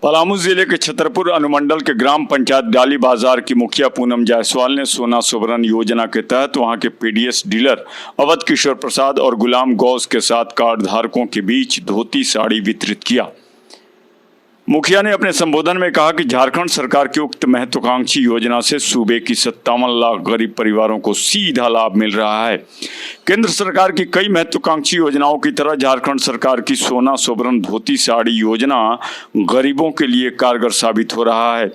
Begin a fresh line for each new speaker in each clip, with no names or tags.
पलामू जिले के छतरपुर अनुमंडल के ग्राम पंचायत डाली बाजार की मुखिया पूनम जायसवाल ने सोना सुवर्ण योजना के तहत वहां के पीडीएस डीलर अवध किशोर प्रसाद और गुलाम गौस के साथ कार्ड धारकों के बीच धोती साड़ी वितरित किया। मुखिया ने अपने संबोधन में कहा कि झारखंड सरकार की उक्त महत्वाकांक्षी योजना से सूबे की 57 लाख गरीब परिवारों को सीधा लाभ मिल रहा है। केंद्र सरकार की कई महत्वाकांक्षी योजनाओं की तरह झारखंड सरकार की सोना सुवर्ण धोती साड़ी योजना गरीबों के लिए कारगर साबित हो रहा है।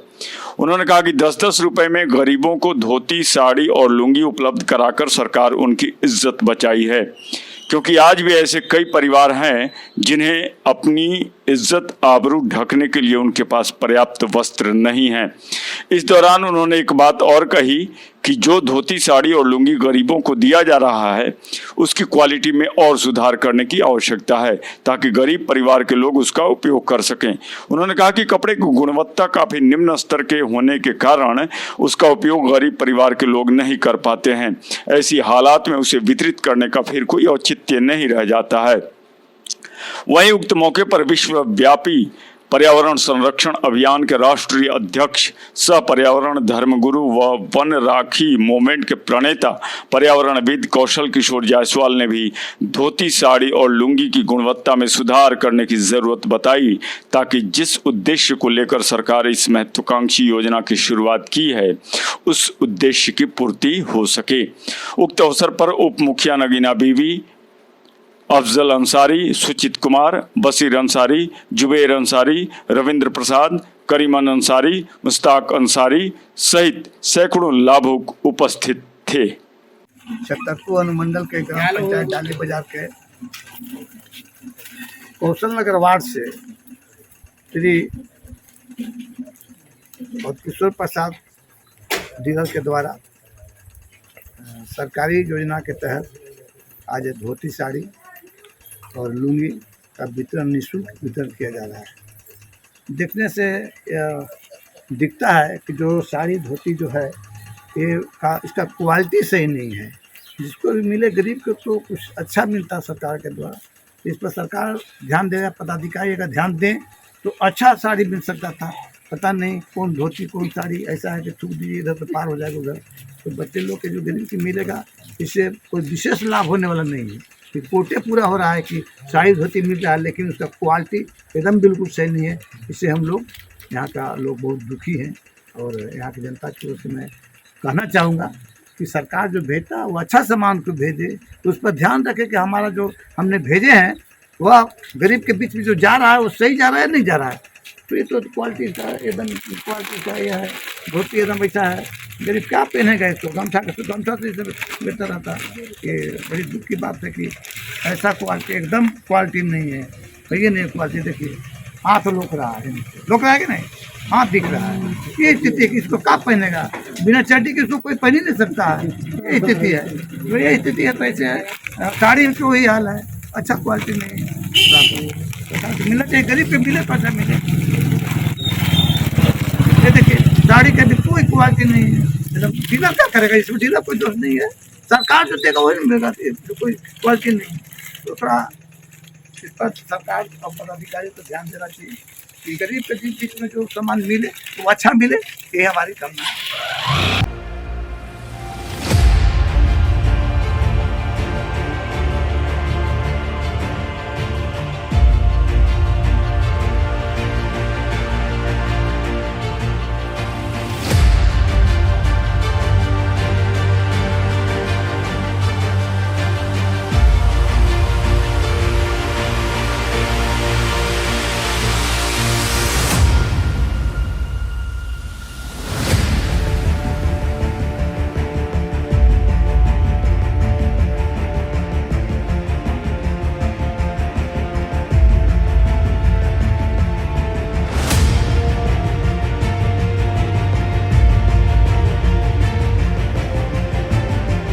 उन्होंने कहा कि 10-10 रुपए में गरीबों को धोती साड़ी और लुंगी उपलब्ध कराकर सरकार उनकी इज्जत बचाई है, क्योंकि आज भी ऐसे कई परिवार हैं जिन्हें अपनी इज्जत आबरू ढकने के लिए उनके पास पर्याप्त वस्त्र नहीं है। इस दौरान उन्होंने एक बात और कही कि जो धोती साड़ी और लुंगी गरीबों को दिया जा रहा है उसकी क्वालिटी में और सुधार करने की आवश्यकता है, ताकि गरीब परिवार के लोग उसका उपयोग कर सकें। उन्होंने कहा कि कपड़े की गुणवत्ता काफ़ी निम्न स्तर के होने के कारण उसका उपयोग गरीब परिवार के लोग नहीं कर पाते हैं। ऐसी हालात में उसे वितरित करने का फिर कोई औचित्य नहीं रह जाता है। वहीं उक्त मौके पर विश्वव्यापी पर्यावरण संरक्षण अभियान के राष्ट्रीय अध्यक्ष सह पर्यावरण धर्मगुरु व वन राखी मूवमेंट के प्रणेता पर्यावरणविद कौशल किशोर जायसवाल ने भी धोती साड़ी और लुंगी की गुणवत्ता में सुधार करने की जरूरत बताई, ताकि जिस उद्देश्य को लेकर सरकार इस महत्वाकांक्षी योजना की शुरुआत की है उस उद्देश्य की पूर्ति हो सके। उक्त अवसर पर उप मुखिया नगीना बीवी, अफजल अंसारी, सुचित कुमार, बशीर अंसारी, जुबेर अंसारी, रविंद्र प्रसाद, करीमन अंसारी, मुश्ताक अंसारी सहित सैकड़ों लाभुक उपस्थित थे।
छतरपुर अनुमंडल के ग्राम पंचायत डाली बाजार के कौशल नगर वार्ड से श्री किशोर प्रसाद डीलर के द्वारा सरकारी योजना के तहत आज धोती साड़ी और लुंगी का वितरण निःशुल्क वितरण किया जा रहा है। देखने से दिखता है कि जो साड़ी धोती जो है इसका क्वालिटी सही नहीं है। जिसको भी मिले गरीब को तो कुछ अच्छा मिलता सरकार के द्वारा। इस पर सरकार ध्यान देगा, पदाधिकारी अगर ध्यान दें तो अच्छा साड़ी मिल सकता था। पता नहीं कौन धोती कौन साड़ी, ऐसा है कि थूक दीजिए इधर तो पार हो जाएगा उधर। तो बच्चे लोग के जो गरीब की मिलेगा इससे कोई विशेष लाभ होने वाला नहीं है। कि कोटे पूरा हो रहा है कि साड़ी धोती मिल रहा है लेकिन उसका क्वालिटी एकदम बिल्कुल सही नहीं है। इससे हम लोग यहाँ का लोग बहुत दुखी हैं और यहाँ की जनता की ओर से मैं कहना चाहूँगा कि सरकार जो भेजता है वो अच्छा सामान को भेजे, तो उस पर ध्यान रखे कि हमारा जो हमने भेजे हैं वह गरीब के बीच में जो जा रहा है वो सही जा रहा है नहीं जा रहा है। तो ये तो क्वालिटी का एकदम क्वालिटी का यह है, धोती एकदम ऐसा है, गरीब क्या पहनेगा इसको। गमछा से बेहतर रहता है। ये बड़ी दुख की बात है कि ऐसा क्वालिटी एकदम क्वालिटी नहीं है। तो ये नहीं क्वालिटी, देखिए हाथ लोक रहा है कि नहीं, हाथ दिख रहा है। ये स्थिति है कि इसको क्या पहनेगा, बिना चड्डी के इसको कोई पहन ही नहीं सकता है। ये स्थिति है, तो ये स्थिति है। तो ऐसे है साड़ी में वही हाल है, अच्छा क्वालिटी नहीं है। तो मिलना चाहिए, गरीब पे मिले पैसा मिले। ये देखिए साड़ी का भी कोई क्वालिटी नहीं है। डीलर क्या करेगा इसमें, डीलर कोई दोष नहीं है, सरकार जो देगा वही मिलेगा, तो कोई क्वालिटी नहीं। तो थोड़ा इस पर सरकार और पदाधिकारी को ध्यान देना चाहिए कि गरीब के बीच में जो सामान मिले वो अच्छा मिले, ये हमारी कामना है।